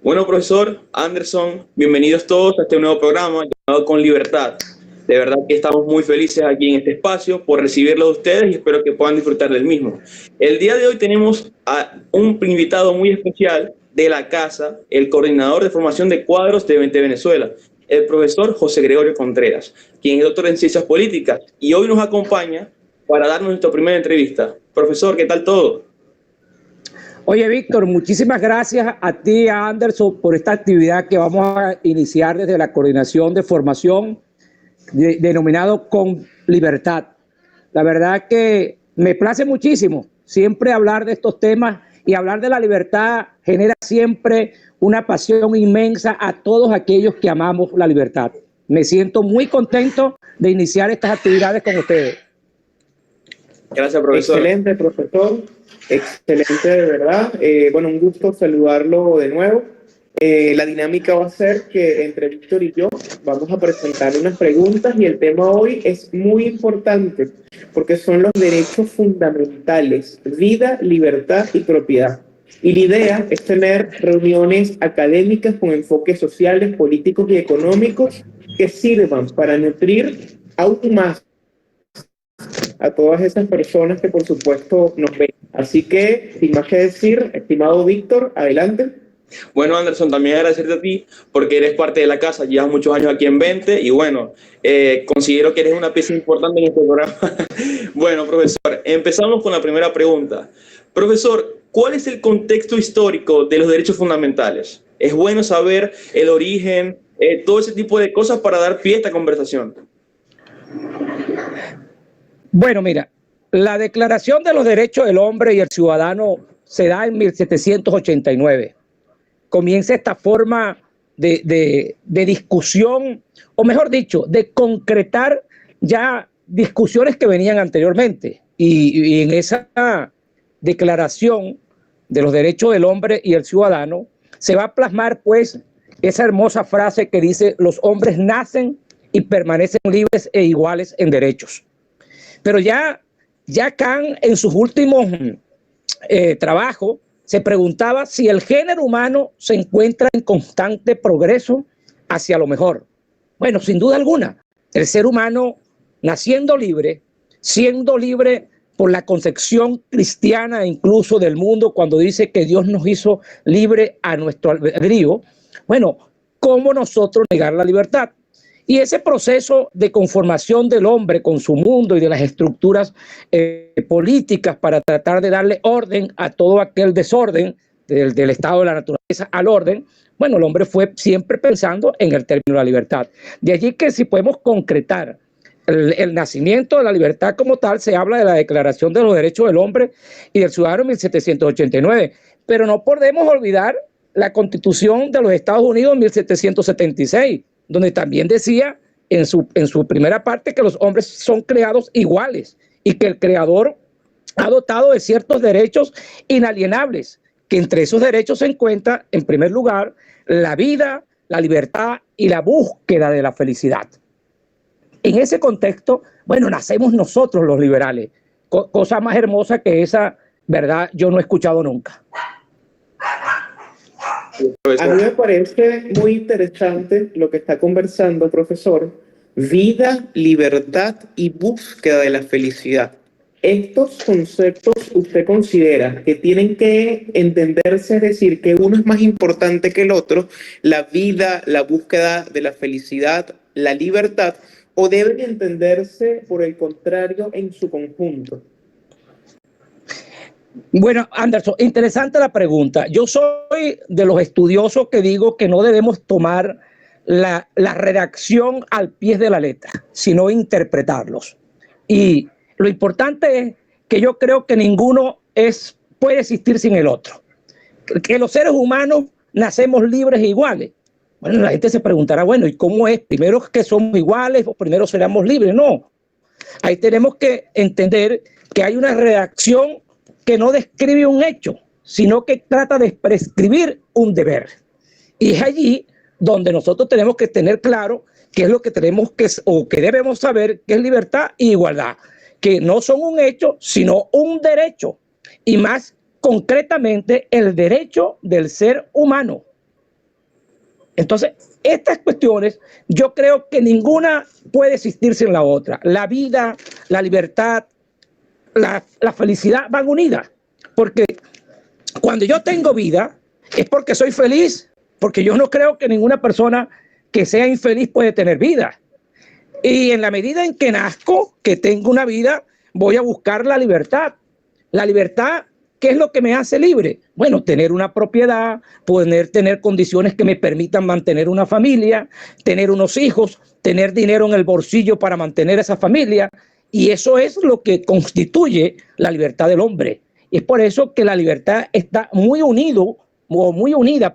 Bueno, profesor Anderson, bienvenidos todos a este nuevo programa llamado Con Libertad. De verdad que estamos muy felices aquí en este espacio por recibirlos de ustedes y espero que puedan disfrutar del mismo. El día de hoy tenemos a un invitado muy especial de la casa, el coordinador de formación de cuadros de 20 Venezuela, el profesor José Gregorio Contreras, quien es doctor en Ciencias Políticas y hoy nos acompaña para darnos nuestra primera entrevista. Profesor, ¿qué tal todo? Oye, Víctor, muchísimas gracias a ti, a Anderson, por esta actividad que vamos a iniciar desde la coordinación de formación denominado Con Libertad. La verdad que me place muchísimo siempre hablar de estos temas y hablar de la libertad genera siempre una pasión inmensa a todos aquellos que amamos la libertad. Me siento muy contento de iniciar estas actividades con ustedes. Gracias, profesor. Excelente, profesor. Excelente, de verdad. Bueno, un gusto saludarlo de nuevo. La dinámica va a ser que entre Víctor y yo vamos a presentar unas preguntas y el tema hoy es muy importante porque son los derechos fundamentales, vida, libertad y propiedad. Y la idea es tener reuniones académicas con enfoques sociales, políticos y económicos que sirvan para nutrir aún más a todas esas personas que por supuesto nos ven. Así que, sin más que decir, estimado Víctor, adelante. Bueno, Anderson, también agradecerte a ti porque eres parte de la casa, llevas muchos años aquí en 20 y bueno, considero que eres una pieza importante en este programa. Bueno, profesor, empezamos con la primera pregunta. Profesor, ¿cuál es el contexto histórico de los derechos fundamentales? Es bueno saber el origen, todo ese tipo de cosas para dar pie a esta conversación. Bueno, mira, la Declaración de los Derechos del Hombre y el Ciudadano se da en 1789. Comienza esta forma de discusión, o mejor dicho, de concretar ya discusiones que venían anteriormente. Y en esa Declaración de los Derechos del Hombre y el Ciudadano se va a plasmar pues esa hermosa frase que dice: los hombres nacen y permanecen libres e iguales en derechos. Pero ya Kant en sus últimos trabajos se preguntaba si el género humano se encuentra en constante progreso hacia lo mejor. Bueno, sin duda alguna, el ser humano naciendo libre, siendo libre por la concepción cristiana incluso del mundo, cuando dice que Dios nos hizo libre a nuestro albedrío, bueno, ¿cómo nosotros negar la libertad? Y ese proceso de conformación del hombre con su mundo y de las estructuras políticas para tratar de darle orden a todo aquel desorden del estado de la naturaleza al orden, bueno, el hombre fue siempre pensando en el término de la libertad. De allí que si podemos concretar el nacimiento de la libertad como tal, se habla de la Declaración de los Derechos del Hombre y del Ciudadano en 1789, pero no podemos olvidar la Constitución de los Estados Unidos en 1776, donde también decía en su primera parte que los hombres son creados iguales y que el creador ha dotado de ciertos derechos inalienables, que entre esos derechos se encuentra, en primer lugar, la vida, la libertad y la búsqueda de la felicidad. En ese contexto, bueno, nacemos nosotros los liberales. Cosa más hermosa que esa, ¿verdad? Yo no he escuchado nunca. A mí me parece muy interesante lo que está conversando, profesor. Vida, libertad y búsqueda de la felicidad. Estos conceptos usted considera que tienen que entenderse, es decir, que uno es más importante que el otro, la vida, la búsqueda de la felicidad, la libertad, o deben entenderse por el contrario en su conjunto. Bueno, Anderson, interesante la pregunta. Yo soy de los estudiosos que digo que no debemos tomar la redacción al pie de la letra, sino interpretarlos. Y lo importante es que yo creo que ninguno puede existir sin el otro. Que los seres humanos nacemos libres e iguales. Bueno, la gente se preguntará, bueno, ¿y cómo es? ¿Primero que somos iguales o primero seremos libres? No. Ahí tenemos que entender que hay una redacción que no describe un hecho, sino que trata de prescribir un deber. Y es allí donde nosotros tenemos que tener claro qué es lo que tenemos que, o que debemos saber, qué es libertad e igualdad, que no son un hecho, sino un derecho, y más concretamente el derecho del ser humano Entonces, estas cuestiones, yo creo que ninguna puede existir sin la otra. La vida, la libertad, la felicidad van unidas. Porque cuando yo tengo vida, es porque soy feliz, porque yo no creo que ninguna persona que sea infeliz puede tener vida. Y en la medida en que nazco, que tengo una vida, voy a buscar la libertad. La libertad, ¿qué es lo que me hace libre? Bueno, tener una propiedad, poder tener condiciones que me permitan mantener una familia, tener unos hijos, tener dinero en el bolsillo para mantener esa familia. Y eso es lo que constituye la libertad del hombre. Y es por eso que la libertad está muy unida,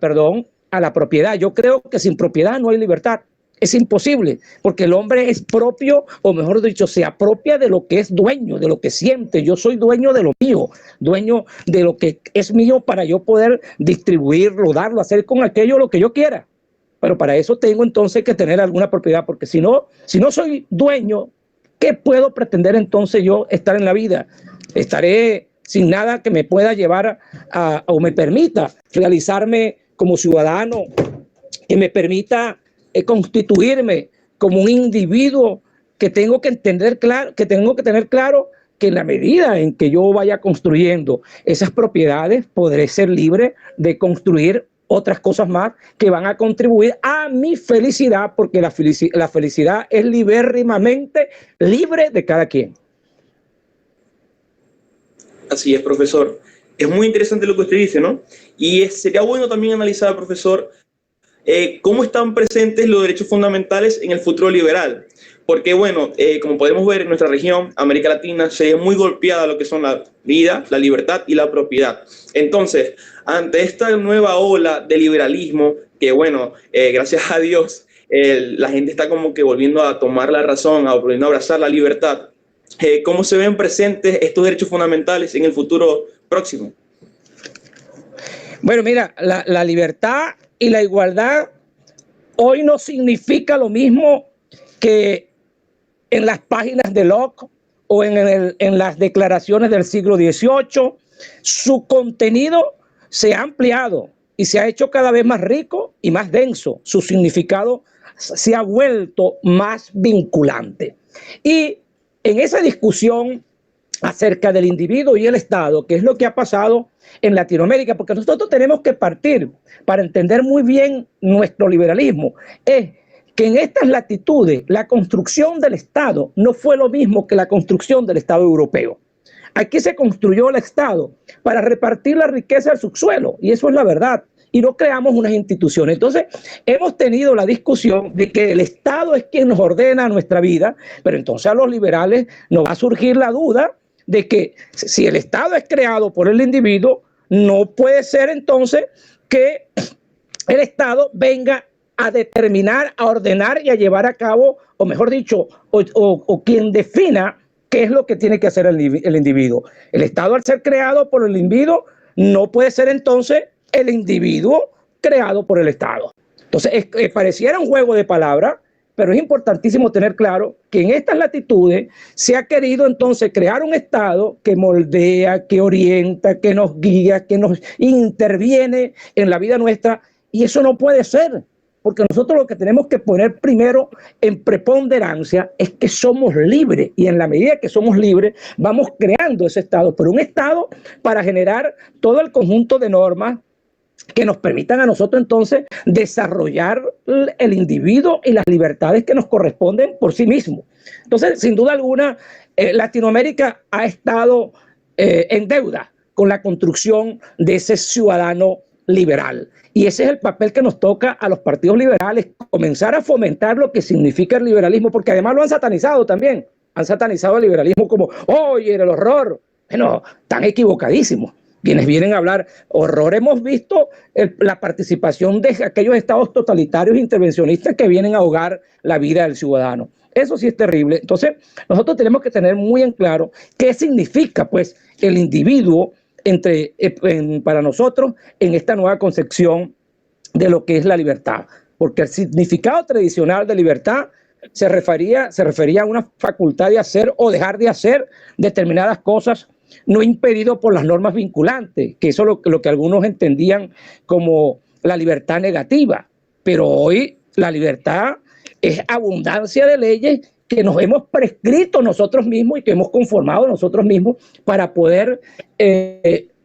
a la propiedad. Yo creo que sin propiedad no hay libertad. Es imposible, porque el hombre es propio, o mejor dicho, se apropia de lo que es dueño, de lo que siente. Yo soy dueño de lo mío, dueño de lo que es mío para yo poder distribuirlo, darlo, hacer con aquello lo que yo quiera. Pero para eso tengo entonces que tener alguna propiedad, porque si no soy dueño, ¿qué puedo pretender entonces yo estar en la vida? Estaré sin nada que me pueda llevar o me permita realizarme como ciudadano, que me permita constituirme como un individuo que tengo que tener claro que en la medida en que yo vaya construyendo esas propiedades, podré ser libre de construir otras cosas más que van a contribuir a mi felicidad, porque la felicidad es libérrimamente libre de cada quien. Así es, profesor. Es muy interesante lo que usted dice, ¿no? Y sería bueno también analizar, profesor, cómo están presentes los derechos fundamentales en el futuro liberal. Porque, bueno, como podemos ver en nuestra región, América Latina, se ve muy golpeada lo que son la vida, la libertad y la propiedad. Entonces, ante esta nueva ola de liberalismo, que, bueno, gracias a Dios, la gente está como que volviendo a tomar la razón, volviendo a abrazar la libertad, ¿cómo se ven presentes estos derechos fundamentales en el futuro próximo? Bueno, mira, la libertad y la igualdad hoy no significa lo mismo que en las páginas de Locke o en las declaraciones del siglo XVIII. Su contenido se ha ampliado y se ha hecho cada vez más rico y más denso. Su significado se ha vuelto más vinculante. Y en esa discusión acerca del individuo y el Estado, que es lo que ha pasado en Latinoamérica, porque nosotros tenemos que partir para entender muy bien nuestro liberalismo, es que en estas latitudes la construcción del Estado no fue lo mismo que la construcción del Estado europeo. Aquí se construyó el Estado para repartir la riqueza del subsuelo, y eso es la verdad, y no creamos unas instituciones. Entonces, hemos tenido la discusión de que el Estado es quien nos ordena nuestra vida, pero entonces a los liberales nos va a surgir la duda de que si el Estado es creado por el individuo, no puede ser entonces que el Estado venga a determinar, a ordenar y a llevar a cabo, o mejor dicho, o quien defina qué es lo que tiene que hacer el individuo. El Estado, al ser creado por el individuo, no puede ser entonces el individuo creado por el Estado. Entonces, pareciera un juego de palabras, pero es importantísimo tener claro que en estas latitudes se ha querido entonces crear un Estado que moldea, que orienta, que nos guía, que nos interviene en la vida nuestra, y eso no puede ser, porque nosotros lo que tenemos que poner primero en preponderancia es que somos libres, y en la medida que somos libres vamos creando ese Estado, pero un Estado para generar todo el conjunto de normas que nos permitan a nosotros entonces desarrollar el individuo y las libertades que nos corresponden por sí mismo. Entonces, sin duda alguna, Latinoamérica ha estado en deuda con la construcción de ese ciudadano liberal. Y ese es el papel que nos toca a los partidos liberales, comenzar a fomentar lo que significa el liberalismo, porque además lo han satanizado también. Han satanizado el liberalismo como, oye, el horror. Bueno, están equivocadísimos. Quienes vienen a hablar horror, hemos visto la participación de aquellos estados totalitarios intervencionistas que vienen a ahogar la vida del ciudadano. Eso sí es terrible. Entonces, nosotros tenemos que tener muy en claro qué significa, pues, el individuo para nosotros en esta nueva concepción de lo que es la libertad. Porque el significado tradicional de libertad se refería a una facultad de hacer o dejar de hacer determinadas cosas, no impedido por las normas vinculantes, que eso es lo que algunos entendían como la libertad negativa. pero hoy la libertad es abundancia de leyes que nos hemos prescrito nosotros mismos y que hemos conformado nosotros mismos para poder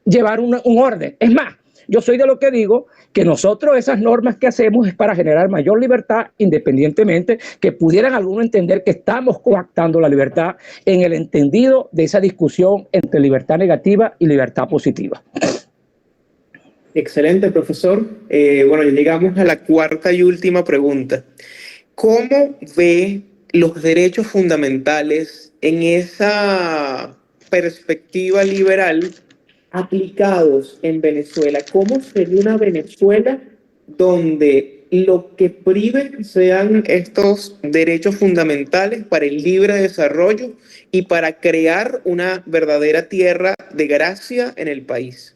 llevar un orden. Es más, yo soy de lo que digo que nosotros esas normas que hacemos es para generar mayor libertad, independientemente que pudieran algunos entender que estamos coactando la libertad en el entendido de esa discusión entre libertad negativa y libertad positiva. Excelente, profesor. Bueno, ya llegamos a la cuarta y última pregunta. ¿Cómo ve los derechos fundamentales en esa perspectiva liberal aplicados en Venezuela? ¿Cómo sería una Venezuela donde lo que prive sean estos derechos fundamentales para el libre desarrollo y para crear una verdadera tierra de gracia en el país?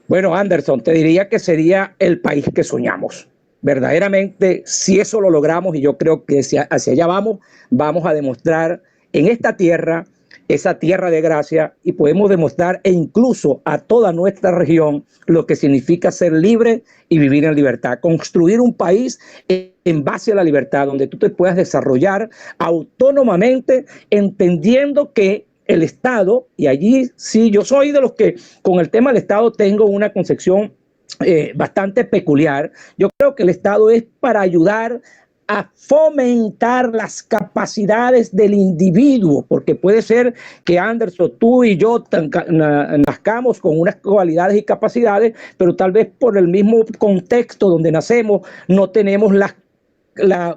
Bueno, Anderson, te diría que sería el país que soñamos. Verdaderamente, si eso lo logramos, y yo creo que hacia allá vamos a demostrar en esta tierra, esa tierra de gracia, y podemos demostrar e incluso a toda nuestra región lo que significa ser libre y vivir en libertad. Construir un país en base a la libertad, donde tú te puedas desarrollar autónomamente, entendiendo que el Estado, y allí sí, yo soy de los que con el tema del Estado tengo una concepción bastante peculiar. Yo creo que el Estado es para ayudar a fomentar las capacidades del individuo, porque puede ser que Anderson, tú y yo nazcamos con unas cualidades y capacidades, pero tal vez por el mismo contexto donde nacemos no tenemos la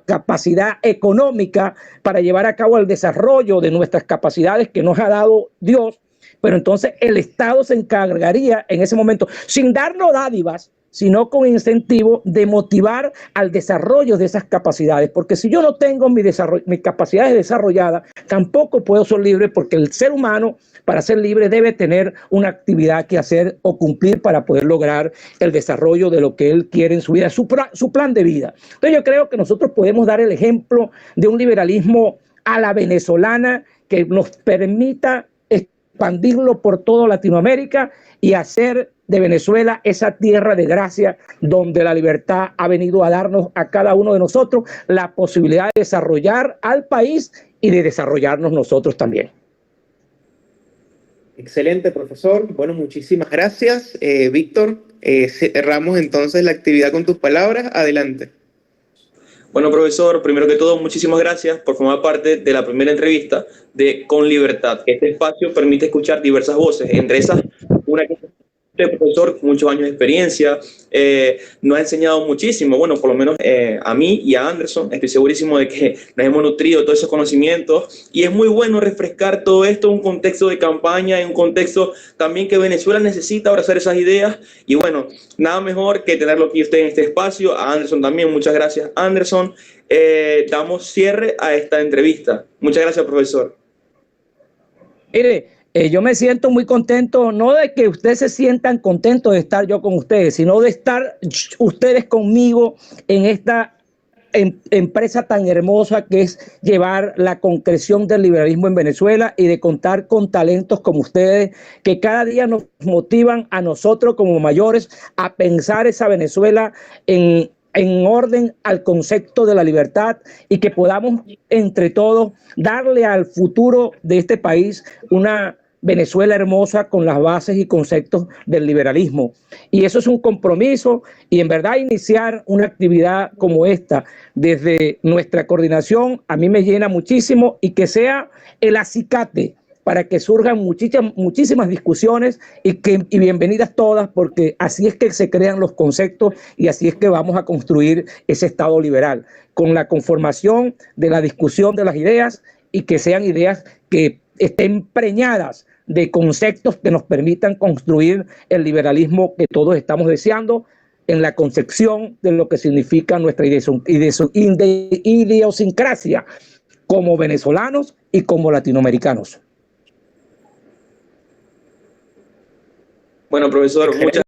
capacidad económica para llevar a cabo el desarrollo de nuestras capacidades que nos ha dado Dios, pero entonces el Estado se encargaría en ese momento, sin darnos dádivas, sino con incentivo de motivar al desarrollo de esas capacidades, porque si yo no tengo mis capacidades desarrolladas, tampoco puedo ser libre, porque el ser humano, para ser libre, debe tener una actividad que hacer o cumplir para poder lograr el desarrollo de lo que él quiere en su vida, su plan de vida. Entonces yo creo que nosotros podemos dar el ejemplo de un liberalismo a la venezolana que nos permita expandirlo por toda Latinoamérica y hacer de Venezuela esa tierra de gracia donde la libertad ha venido a darnos a cada uno de nosotros la posibilidad de desarrollar al país y de desarrollarnos nosotros también. Excelente, profesor. Bueno, muchísimas gracias. Víctor, cerramos entonces la actividad con tus palabras. Adelante. Bueno, profesor, primero que todo, muchísimas gracias por formar parte de la primera entrevista de Con Libertad. Este espacio permite escuchar diversas voces, entre esas una que usted, profesor, con muchos años de experiencia, nos ha enseñado muchísimo, bueno, por lo menos a mí y a Anderson, estoy segurísimo de que nos hemos nutrido de todos esos conocimientos, y es muy bueno refrescar todo esto en un contexto de campaña, en un contexto también que Venezuela necesita abrazar esas ideas, y bueno, nada mejor que tenerlo aquí usted en este espacio, a Anderson también, muchas gracias, Anderson. Damos cierre a esta entrevista. Muchas gracias, profesor. Mire, yo me siento muy contento, no de que ustedes se sientan contentos de estar yo con ustedes, sino de estar ustedes conmigo en esta empresa tan hermosa que es llevar la concreción del liberalismo en Venezuela y de contar con talentos como ustedes que cada día nos motivan a nosotros como mayores a pensar esa Venezuela en orden al concepto de la libertad y que podamos entre todos darle al futuro de este país una Venezuela hermosa con las bases y conceptos del liberalismo. Y eso es un compromiso, y en verdad iniciar una actividad como esta desde nuestra coordinación a mí me llena muchísimo, y que sea el acicate para que surjan muchísimas discusiones y bienvenidas todas, porque así es que se crean los conceptos y así es que vamos a construir ese Estado liberal, con la conformación de la discusión de las ideas, y que sean ideas que estén preñadas de conceptos que nos permitan construir el liberalismo que todos estamos deseando en la concepción de lo que significa nuestra idiosincrasia como venezolanos y como latinoamericanos. Bueno, profesor, muchas